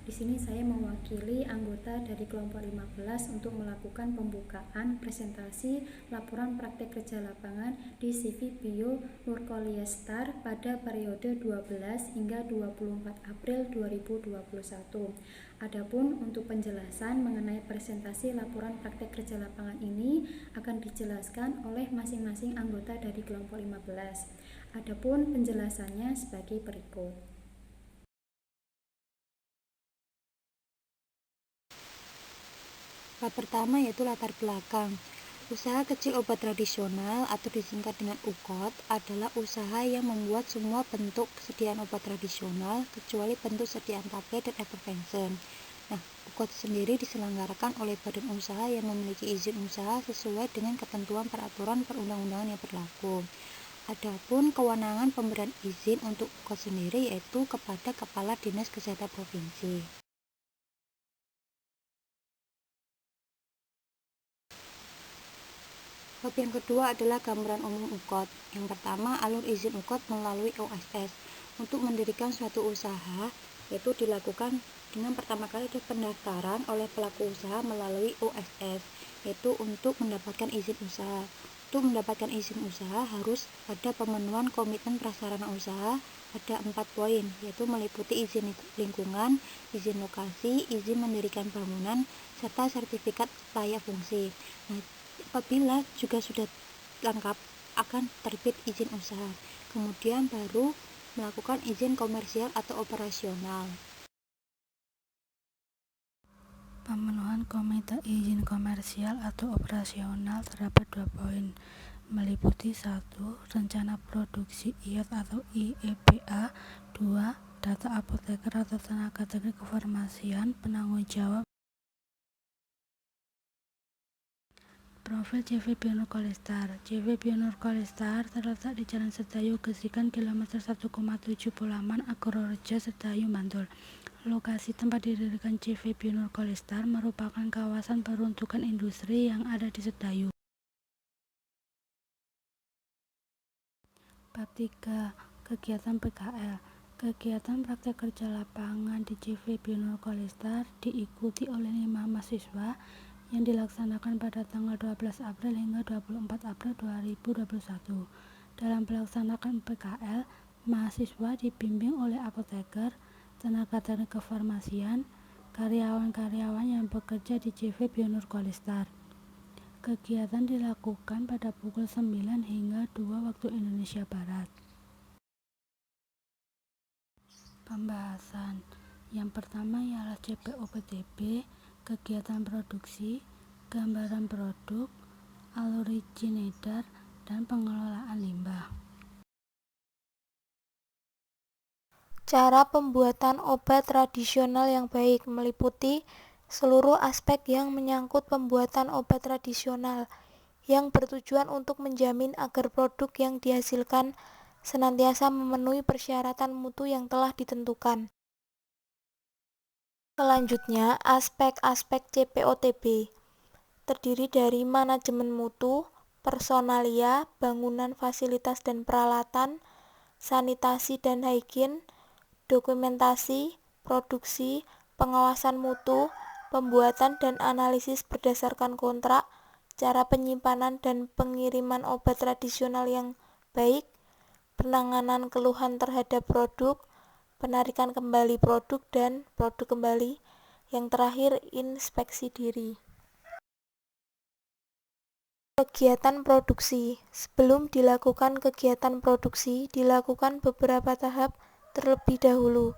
Di sini saya mewakili anggota dari kelompok 15 untuk melakukan pembukaan presentasi laporan praktek kerja lapangan di CV Bio Nurkolistar pada periode 12 hingga 24 April 2021. Adapun untuk penjelasan mengenai presentasi laporan praktek kerja lapangan ini akan dijelaskan oleh masing-masing anggota dari kelompok 15. Adapun penjelasannya sebagai berikut. Bab pertama yaitu latar belakang. Usaha kecil obat tradisional atau disingkat dengan UKOT adalah usaha yang membuat semua bentuk kesediaan obat tradisional kecuali bentuk sediaan tablet dan effervescent. Nah, UKOT sendiri diselenggarakan oleh badan usaha yang memiliki izin usaha sesuai dengan ketentuan peraturan perundang-undangan yang berlaku. Adapun kewenangan pemberian izin untuk UKOT sendiri yaitu kepada Kepala Dinas Kesehatan Provinsi. Bab yang kedua adalah gambaran umum UKOT. Yang pertama, alur izin UKOT melalui OSS. Untuk mendirikan suatu usaha, yaitu dilakukan dengan pertama kali ada pendaftaran oleh pelaku usaha melalui OSS, yaitu untuk mendapatkan izin usaha. Untuk mendapatkan izin usaha harus ada pemenuhan komitmen prasarana usaha, ada 4 poin, yaitu meliputi izin lingkungan, izin lokasi, izin mendirikan bangunan, serta sertifikat layak fungsi. Nah, apabila juga sudah lengkap akan terbit izin usaha, kemudian baru melakukan izin komersial atau operasional. Pemenuhan komite izin komersial atau operasional terdapat 2 poin, meliputi 1. Rencana produksi IAT atau IEPA, 2. Data apoteker atau tenaga teknik kefarmasian penanggung jawab. Profil CV Bio Nurkolistar. CV Bio Nurkolistar terletak di Jalan Sedayu Gesikan kilometer 1,7 Pulaman Agororejo Sedayu Bantul. Lokasi tempat didirikan CV Bio Nurkolistar merupakan kawasan peruntukan industri yang ada di Sedayu. Bab 3. Kegiatan PKL. Kegiatan praktek kerja lapangan di CV Bio Nurkolistar diikuti oleh 5 mahasiswa yang dilaksanakan pada tanggal 12 April hingga 24 April 2021. Dalam melaksanakan PKL, mahasiswa dibimbing oleh apoteker, tenaga teknik kefarmasian, karyawan-karyawan yang bekerja di CV Bio Nurkolistar. Kegiatan dilakukan pada pukul 9 hingga 2 waktu Indonesia Barat. Pembahasan yang pertama ialah CPO-PTB, kegiatan produksi, gambaran produk, alur izin edar, dan pengelolaan limbah. Cara pembuatan obat tradisional yang baik meliputi seluruh aspek yang menyangkut pembuatan obat tradisional yang bertujuan untuk menjamin agar produk yang dihasilkan senantiasa memenuhi persyaratan mutu yang telah ditentukan. Selanjutnya, aspek-aspek CPOTB terdiri dari manajemen mutu, personalia, bangunan, fasilitas dan peralatan, sanitasi dan higien, dokumentasi, produksi, pengawasan mutu, pembuatan dan analisis berdasarkan kontrak, cara penyimpanan dan pengiriman obat tradisional yang baik, penanganan keluhan terhadap produk, penarikan kembali produk dan produk kembali, yang terakhir inspeksi diri. Kegiatan produksi. Sebelum dilakukan kegiatan produksi, dilakukan beberapa tahap terlebih dahulu,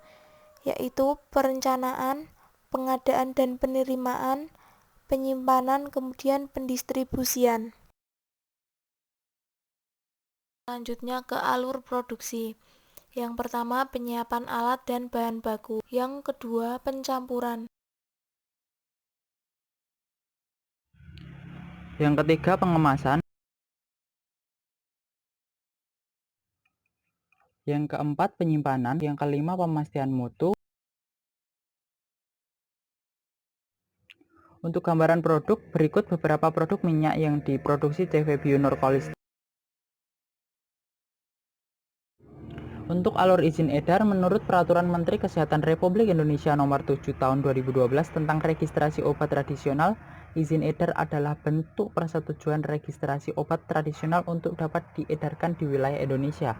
yaitu perencanaan, pengadaan dan penerimaan, penyimpanan, kemudian pendistribusian. Selanjutnya ke alur produksi. Yang pertama, penyiapan alat dan bahan baku. Yang kedua, pencampuran. Yang ketiga, pengemasan. Yang keempat, penyimpanan. Yang kelima, pemastian mutu. Untuk gambaran produk, berikut beberapa produk minyak yang diproduksi CV Bio Nurkolistar. Untuk alur izin edar, menurut Peraturan Menteri Kesehatan Republik Indonesia Nomor 7 Tahun 2012 tentang registrasi obat tradisional, izin edar adalah bentuk persetujuan registrasi obat tradisional untuk dapat diedarkan di wilayah Indonesia.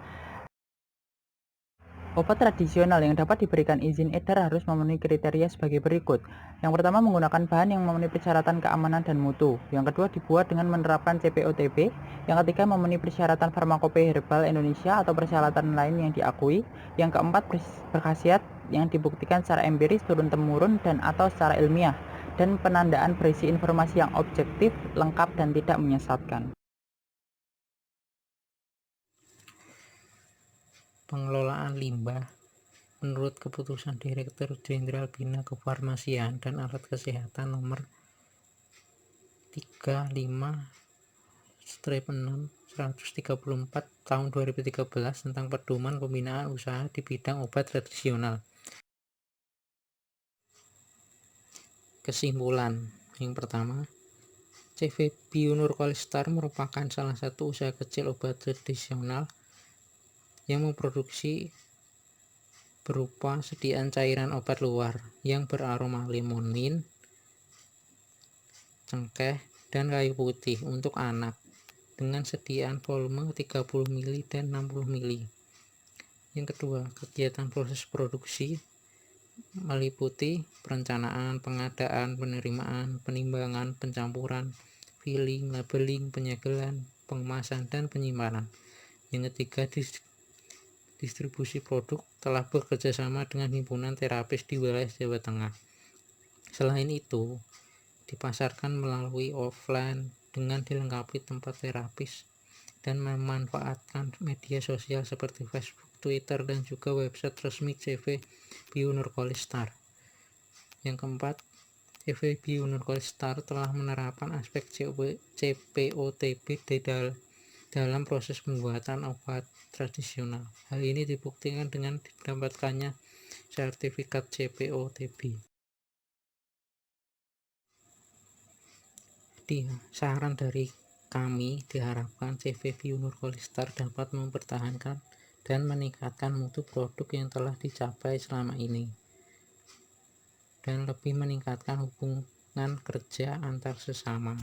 Obat tradisional yang dapat diberikan izin edar harus memenuhi kriteria sebagai berikut. Yang pertama, menggunakan bahan yang memenuhi persyaratan keamanan dan mutu. Yang kedua, dibuat dengan menerapkan CPOTB. Yang ketiga, memenuhi persyaratan Farmakope Herbal Indonesia atau persyaratan lain yang diakui. Yang keempat, berkhasiat yang dibuktikan secara empiris turun-temurun dan atau secara ilmiah. Dan penandaan berisi informasi yang objektif, lengkap, dan tidak menyesatkan. Pengelolaan limbah. Menurut Keputusan Direktur Jenderal Bina Kefarmasian dan Alat Kesehatan Nomor 35/6/134 Tahun 2013 tentang pedoman pembinaan usaha di bidang obat tradisional. Kesimpulan. Yang pertama, CV Bionurkolistar merupakan salah satu usaha kecil obat tradisional yang memproduksi berupa sediaan cairan obat luar yang beraroma lemon mint, cengkeh, dan kayu putih untuk anak dengan sediaan volume 30 ml dan 60 ml. Yang kedua, kegiatan proses produksi meliputi perencanaan, pengadaan, penerimaan, penimbangan, pencampuran, filling, labeling, penyegelan, pengemasan, dan penyimpanan. Yang ketiga, distribusi produk telah bekerjasama dengan himpunan terapis di wilayah Jawa Tengah. Selain itu, dipasarkan melalui offline dengan dilengkapi tempat terapis dan memanfaatkan media sosial seperti Facebook, Twitter, dan juga website resmi CV Bionurkolistar. Yang keempat, CV Bionurkolistar telah menerapkan aspek CPOTB dalam proses pembuatan obat tradisional. Hal ini dibuktikan dengan didapatkannya sertifikat CPOTB. Saran dari kami, diharapkan CV Bionurkolistar dapat mempertahankan dan meningkatkan mutu produk yang telah dicapai selama ini, dan lebih meningkatkan hubungan kerja antar sesama.